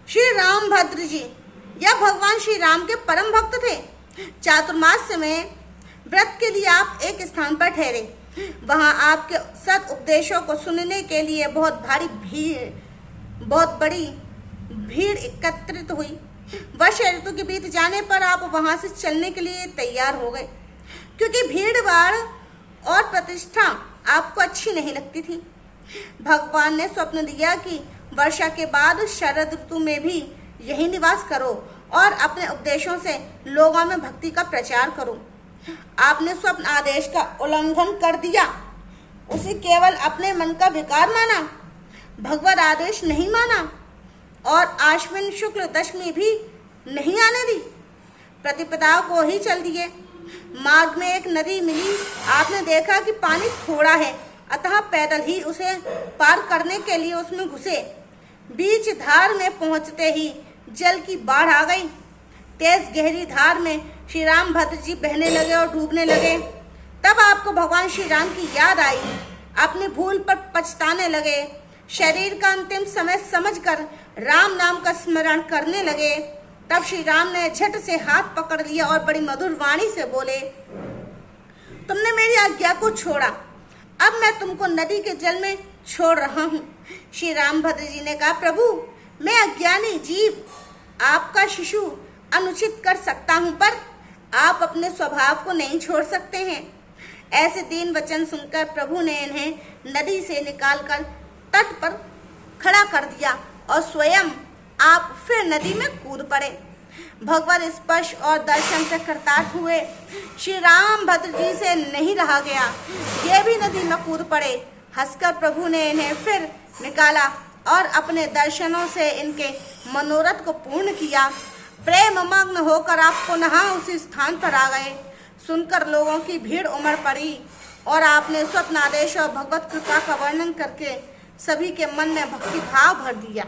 श्री रामभद्र जी यह भगवान श्री राम के परम भक्त थे। चातुर्मास में व्रत के लिए आप एक स्थान पर ठहरे। वहां आपके सत उपदेशों को सुनने के लिए बहुत बड़ी भीड़ एकत्रित हुई। वर्ष ऋतु के बीत जाने पर आप वहां से चलने के लिए तैयार हो गए, क्योंकि भीड़ भाड़ और प्रतिष्ठा आपको अच्छी नहीं लगती थी। भगवान ने स्वप्न दिया कि वर्षा के बाद शरद ऋतु में भी यही निवास करो और अपने उपदेशों से लोगों में भक्ति का प्रचार करो। आपने स्वप्न आदेश का उल्लंघन कर दिया, उसे केवल अपने मन का विकार माना, भगवत आदेश नहीं माना और आश्विन शुक्ल दशमी भी नहीं आने दी। प्रतिपदा को ही चल दिए। मार्ग में एक नदी मिली। आपने देखा कि पानी थोड़ा है, अतः पैदल ही उसे पार करने के लिए उसमें घुसे। बीच धार में पहुंचते ही जल की बाढ़ आ गई। तेज गहरी धार में श्री रामभद्र जी बहने लगे और डूबने लगे। तब आपको भगवान श्री राम की याद आई। अपनी भूल पर पछताने लगे। शरीर का अंतिम समय समझकर राम नाम का स्मरण करने लगे। तब श्री राम ने झट से हाथ पकड़ लिया और बड़ी मधुर वाणी से बोले, तुमने मेरी आज्ञा को छोड़ा, अब मैं तुमको नदी के जल में छोड़ रहा हूँ। श्री रामभद्र जी ने कहा, प्रभु मैं अज्ञानी जीव आपका शिशु अनुचित कर सकता हूँ, पर आप अपने स्वभाव को नहीं छोड़ सकते हैं। ऐसे दीन वचन सुनकर प्रभु ने इन्हें नदी से निकालकर तट पर खड़ा कर दिया और स्वयं आप फिर नदी में कूद पड़े। भगवत स्पर्श और दर्शन से कृतार्थ हुए श्री रामभद्र जी से नहीं रहा गया, ये भी नदी में कूद पड़े। हंसकर प्रभु ने इन्हें फिर निकाला और अपने दर्शनों से इनके मनोरथ को पूर्ण किया। प्रेम मग्न होकर आप पुनः उसी स्थान पर आ गए। सुनकर लोगों की भीड़ उमड़ पड़ी और आपने स्वप्नादेश और भगवत कृपा का वर्णन करके सभी के मन में भक्ति भाव भर दिया।